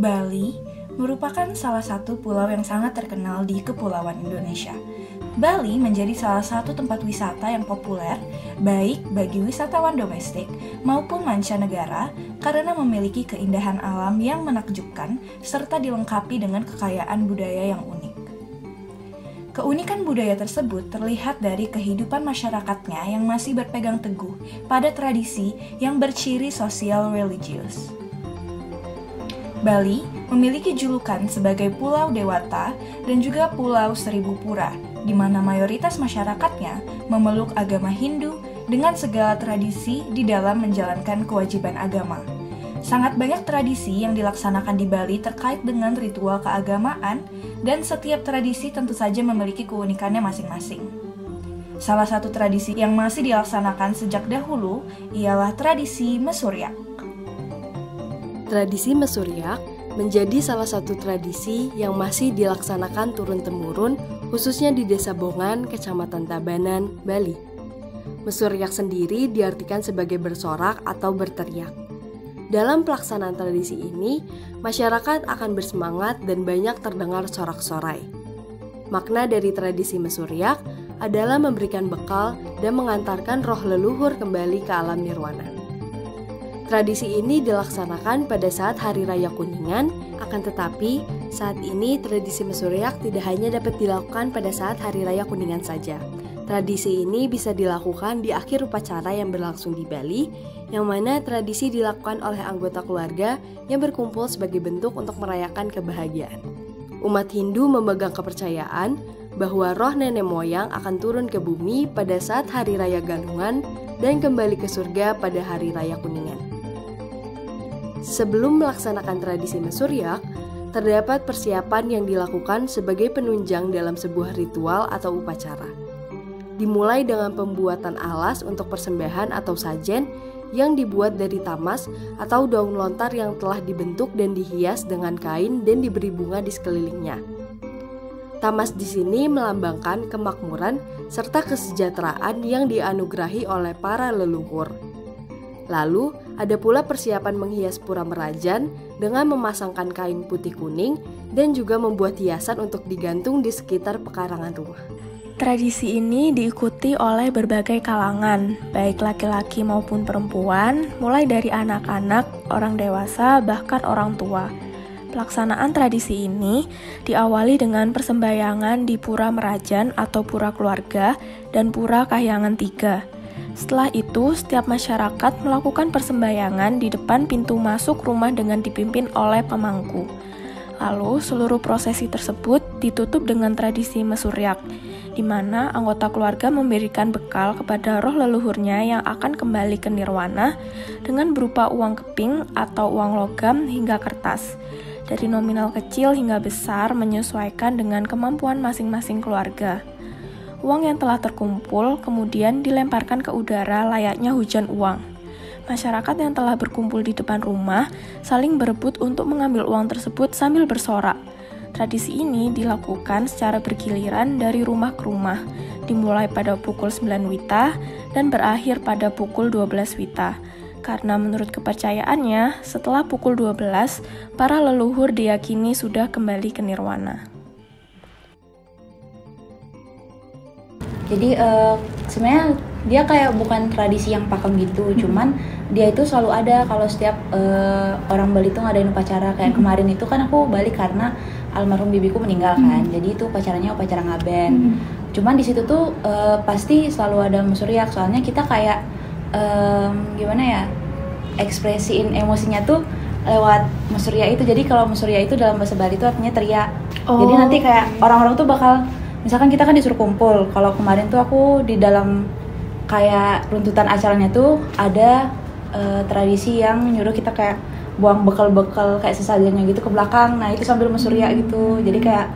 Bali merupakan salah satu pulau yang sangat terkenal di Kepulauan Indonesia. Bali menjadi salah satu tempat wisata yang populer baik bagi wisatawan domestik maupun mancanegara karena memiliki keindahan alam yang menakjubkan serta dilengkapi dengan kekayaan budaya yang unik. Keunikan budaya tersebut terlihat dari kehidupan masyarakatnya yang masih berpegang teguh pada tradisi yang berciri sosial religius. Bali memiliki julukan sebagai Pulau Dewata dan juga Pulau Seribu Pura, di mana mayoritas masyarakatnya memeluk agama Hindu dengan segala tradisi di dalam menjalankan kewajiban agama. Sangat banyak tradisi yang dilaksanakan di Bali terkait dengan ritual keagamaan, dan setiap tradisi tentu saja memiliki keunikannya masing-masing. Salah satu tradisi yang masih dilaksanakan sejak dahulu ialah tradisi Mesuryak. Tradisi Mesuryak menjadi salah satu tradisi yang masih dilaksanakan turun-temurun, khususnya di Desa Bongan, Kecamatan Tabanan, Bali. Mesuryak sendiri diartikan sebagai bersorak atau berteriak. Dalam pelaksanaan tradisi ini, masyarakat akan bersemangat dan banyak terdengar sorak-sorai. Makna dari tradisi Mesuryak adalah memberikan bekal dan mengantarkan roh leluhur kembali ke alam nirwana. Tradisi ini dilaksanakan pada saat Hari Raya Kuningan, akan tetapi saat ini tradisi Mesuryak tidak hanya dapat dilakukan pada saat Hari Raya Kuningan saja. Tradisi ini bisa dilakukan di akhir upacara yang berlangsung di Bali, yang mana tradisi dilakukan oleh anggota keluarga yang berkumpul sebagai bentuk untuk merayakan kebahagiaan. Umat Hindu memegang kepercayaan bahwa roh nenek moyang akan turun ke bumi pada saat Hari Raya Galungan dan kembali ke surga pada Hari Raya Kuningan. Sebelum melaksanakan tradisi Mesuryak, terdapat persiapan yang dilakukan sebagai penunjang dalam sebuah ritual atau upacara. Dimulai dengan pembuatan alas untuk persembahan atau sajen yang dibuat dari tamas atau daun lontar yang telah dibentuk dan dihias dengan kain dan diberi bunga di sekelilingnya. Tamas di sini melambangkan kemakmuran serta kesejahteraan yang dianugerahi oleh para leluhur. Lalu, ada pula persiapan menghias pura Merajan dengan memasangkan kain putih kuning dan juga membuat hiasan untuk digantung di sekitar pekarangan rumah. Tradisi ini diikuti oleh berbagai kalangan, baik laki-laki maupun perempuan, mulai dari anak-anak, orang dewasa, bahkan orang tua. Pelaksanaan tradisi ini diawali dengan persembahyangan di Pura Merajan atau Pura Keluarga dan Pura Kahyangan 3. Setelah itu, setiap masyarakat melakukan persembahyangan di depan pintu masuk rumah dengan dipimpin oleh pemangku. Lalu, seluruh prosesi tersebut ditutup dengan tradisi Mesuryak, di mana anggota keluarga memberikan bekal kepada roh leluhurnya yang akan kembali ke nirwana dengan berupa uang keping atau uang logam hingga kertas, dari nominal kecil hingga besar menyesuaikan dengan kemampuan masing-masing keluarga. Uang yang telah terkumpul kemudian dilemparkan ke udara layaknya hujan uang. Masyarakat yang telah berkumpul di depan rumah saling berebut untuk mengambil uang tersebut sambil bersorak. Tradisi ini dilakukan secara bergiliran dari rumah ke rumah, dimulai pada pukul 9 WITA dan berakhir pada pukul 12 WITA. Karena menurut kepercayaannya, setelah pukul 12, para leluhur diyakini sudah kembali ke nirwana. Jadi sebenarnya dia kayak bukan tradisi yang pakem gitu, cuman dia itu selalu ada kalau setiap orang Bali itu ngadain upacara. Kayak kemarin itu kan aku balik karena almarhum bibiku meninggal kan, jadi itu upacaranya upacara ngaben. Cuman di situ tuh pasti selalu ada Mesuryak, soalnya kita kayak gimana ya, ekspresiin emosinya tuh lewat Mesuryak itu. Jadi kalau Mesuryak itu dalam bahasa Bali itu artinya teriak. Jadi nanti kayak orang-orang tuh bakal, misalkan kita kan disuruh kumpul. Kalau kemarin tuh aku di dalam kayak runtutan acaranya tuh ada tradisi yang nyuruh kita kayak buang bekal-bekal kayak sesajennya gitu ke belakang. Nah itu sambil Mesuryak gitu. Jadi kayak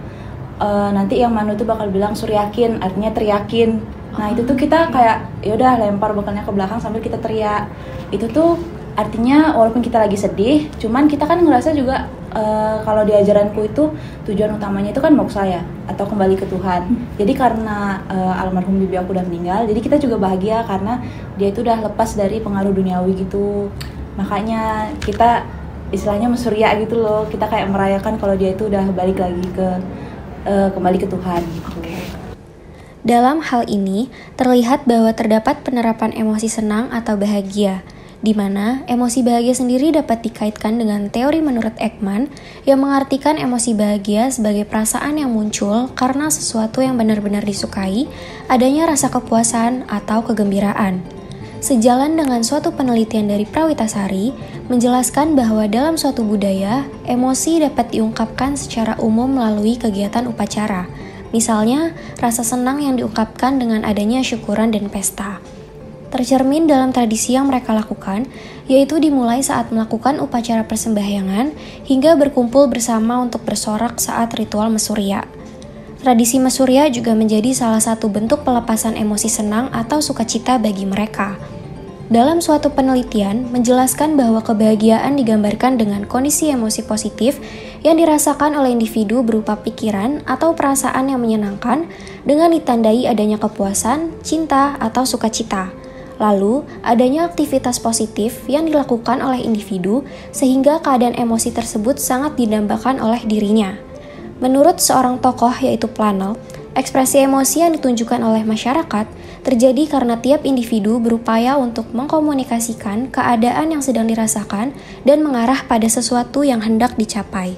nanti yang manu tuh bakal bilang suryakin, artinya teriakin. Nah itu tuh kita kayak yaudah lempar bekalnya ke belakang sambil kita teriak. Itu tuh artinya walaupun kita lagi sedih, cuman kita kan ngerasa juga kalau di ajaranku itu tujuan utamanya itu kan moksa ya, atau kembali ke Tuhan. Jadi karena almarhum bibi aku udah meninggal, jadi kita juga bahagia karena dia itu udah lepas dari pengaruh duniawi gitu. Makanya kita istilahnya mesurya gitu loh. Kita kayak merayakan kalau dia itu udah balik lagi kembali ke Tuhan gitu. Dalam hal ini, terlihat bahwa terdapat penerapan emosi senang atau bahagia, di mana emosi bahagia sendiri dapat dikaitkan dengan teori menurut Ekman yang mengartikan emosi bahagia sebagai perasaan yang muncul karena sesuatu yang benar-benar disukai, adanya rasa kepuasan atau kegembiraan. Sejalan dengan suatu penelitian dari Prawitasari, menjelaskan bahwa dalam suatu budaya, emosi dapat diungkapkan secara umum melalui kegiatan upacara. Misalnya, rasa senang yang diungkapkan dengan adanya syukuran dan pesta. Tercermin dalam tradisi yang mereka lakukan, yaitu dimulai saat melakukan upacara persembahyangan hingga berkumpul bersama untuk bersorak saat ritual mesurya. Tradisi mesurya juga menjadi salah satu bentuk pelepasan emosi senang atau sukacita bagi mereka. Dalam suatu penelitian, menjelaskan bahwa kebahagiaan digambarkan dengan kondisi emosi positif yang dirasakan oleh individu berupa pikiran atau perasaan yang menyenangkan dengan ditandai adanya kepuasan, cinta, atau sukacita. Lalu, adanya aktivitas positif yang dilakukan oleh individu sehingga keadaan emosi tersebut sangat didambakan oleh dirinya. Menurut seorang tokoh yaitu Planel, ekspresi emosi yang ditunjukkan oleh masyarakat terjadi karena tiap individu berupaya untuk mengkomunikasikan keadaan yang sedang dirasakan dan mengarah pada sesuatu yang hendak dicapai.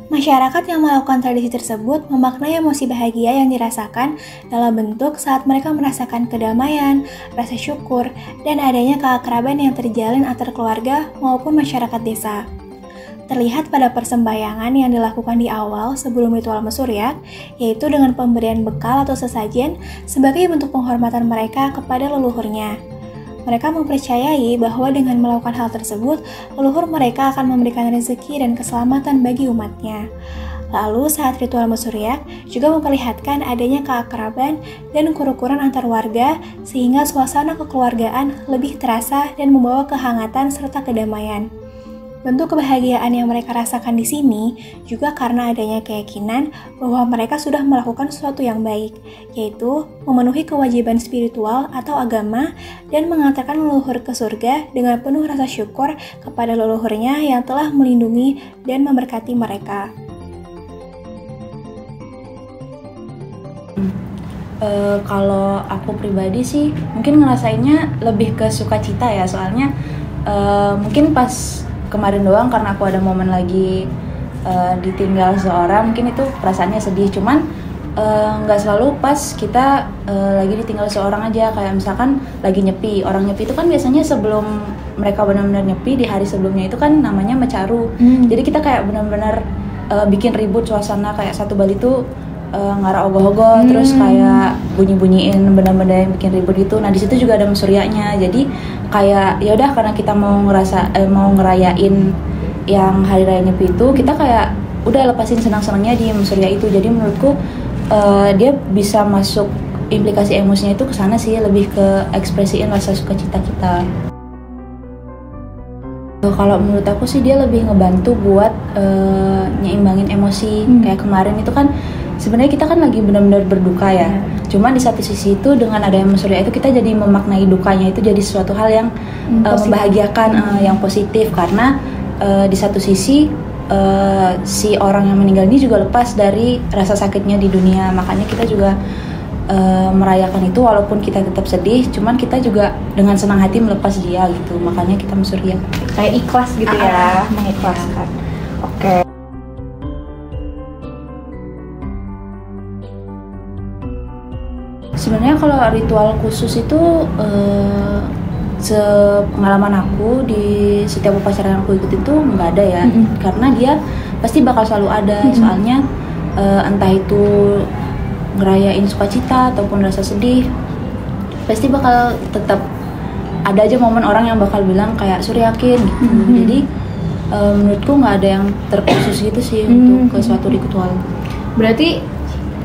Masyarakat yang melakukan tradisi tersebut memaknai emosi bahagia yang dirasakan dalam bentuk saat mereka merasakan kedamaian, rasa syukur, dan adanya keakraban yang terjalin antar keluarga maupun masyarakat desa. Terlihat pada persembahyangan yang dilakukan di awal sebelum ritual mesuryak, yaitu dengan pemberian bekal atau sesajen sebagai bentuk penghormatan mereka kepada leluhurnya. Mereka mempercayai bahwa dengan melakukan hal tersebut, leluhur mereka akan memberikan rezeki dan keselamatan bagi umatnya. Lalu saat ritual mesuryak juga memperlihatkan adanya keakraban dan kerukunan antar warga sehingga suasana kekeluargaan lebih terasa dan membawa kehangatan serta kedamaian. Bentuk kebahagiaan yang mereka rasakan di sini juga karena adanya keyakinan bahwa mereka sudah melakukan sesuatu yang baik, yaitu memenuhi kewajiban spiritual atau agama dan mengantarkan leluhur ke surga dengan penuh rasa syukur kepada leluhurnya yang telah melindungi dan memberkati mereka. Kalau aku pribadi sih mungkin ngerasainnya lebih ke sukacita ya, soalnya mungkin pas kemarin doang karena aku ada momen lagi ditinggal seorang, mungkin itu perasaannya sedih, cuman nggak selalu pas kita lagi ditinggal seorang aja. Kayak misalkan lagi nyepi, orang nyepi itu kan biasanya sebelum mereka benar-benar nyepi di hari sebelumnya itu kan namanya mecaru. Jadi kita kayak benar-benar bikin ribut suasana, kayak satu Bali tuh ngara ogoh-ogoh, terus kayak bunyi-bunyiin benda-benda yang bikin ribut gitu. Nah di situ juga ada mesuryanya. Jadi kayak ya udah, karena kita mau ngerayain yang hari raya Nyepi itu, kita kayak udah lepasin senang-senangnya di mesurya itu. Jadi menurutku dia bisa masuk implikasi emosinya itu ke sana sih, lebih ke ekspresiin rasa sukacita kita. Kalau menurut aku sih dia lebih ngebantu buat nyeimbangin emosi. Kayak kemarin itu kan sebenarnya kita kan lagi benar-benar berduka ya. Cuman di satu sisi itu dengan adanya mesurya itu kita jadi memaknai dukanya itu jadi suatu hal yang membahagiakan, yang positif, karena di satu sisi si orang yang meninggal ini juga lepas dari rasa sakitnya di dunia. Makanya kita juga merayakan itu walaupun kita tetap sedih, cuman kita juga dengan senang hati melepas dia gitu. Makanya kita mesurya. Kayak ikhlas gitu ya, mengikhlaskan. Oke. Sebenarnya kalau ritual khusus itu sepengalaman aku di setiap upacara yang aku ikutin tuh nggak ada ya. Karena dia pasti bakal selalu ada. Soalnya entah itu ngerayain sukacita ataupun rasa sedih, pasti bakal tetap ada aja momen orang yang bakal bilang kayak suryakin gitu. Jadi menurutku nggak ada yang terkhusus gitu sih untuk ke suatu ritual. Berarti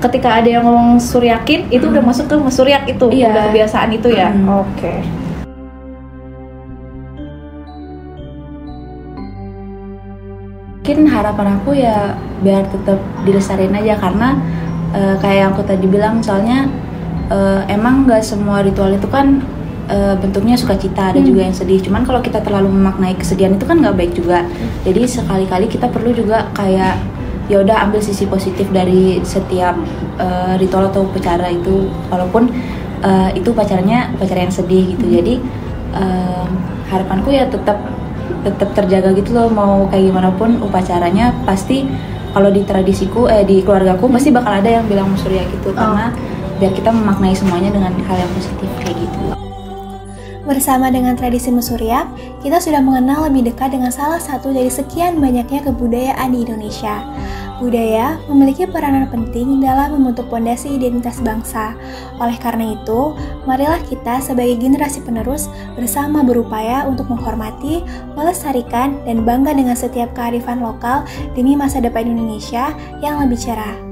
ketika ada yang ngomong suryakin itu udah masuk ke mesuryak itu, udah kebiasaan itu ya. Oke. Mungkin harapan aku ya biar tetap dilestariin aja, karena kayak yang aku tadi bilang, soalnya emang nggak semua ritual itu kan bentuknya sukacita, ada juga yang sedih. Cuman kalau kita terlalu memaknai kesedihan itu kan nggak baik juga. Jadi sekali-kali kita perlu juga kayak ya udah ambil sisi positif dari setiap ritual atau upacara itu, walaupun itu upacara yang sedih gitu. Jadi harapanku ya tetap terjaga gitu loh, mau kayak gimana pun upacaranya pasti. Kalau di tradisiku, di keluargaku pasti bakal ada yang bilang musuria gitu, karena biar kita memaknai semuanya dengan hal yang positif kayak gitu. Bersama dengan tradisi Musuryak, kita sudah mengenal lebih dekat dengan salah satu dari sekian banyaknya kebudayaan di Indonesia. Budaya memiliki peranan penting dalam membentuk pondasi identitas bangsa. Oleh karena itu, marilah kita sebagai generasi penerus bersama berupaya untuk menghormati, melestarikan, dan bangga dengan setiap kearifan lokal demi masa depan Indonesia yang lebih cerah.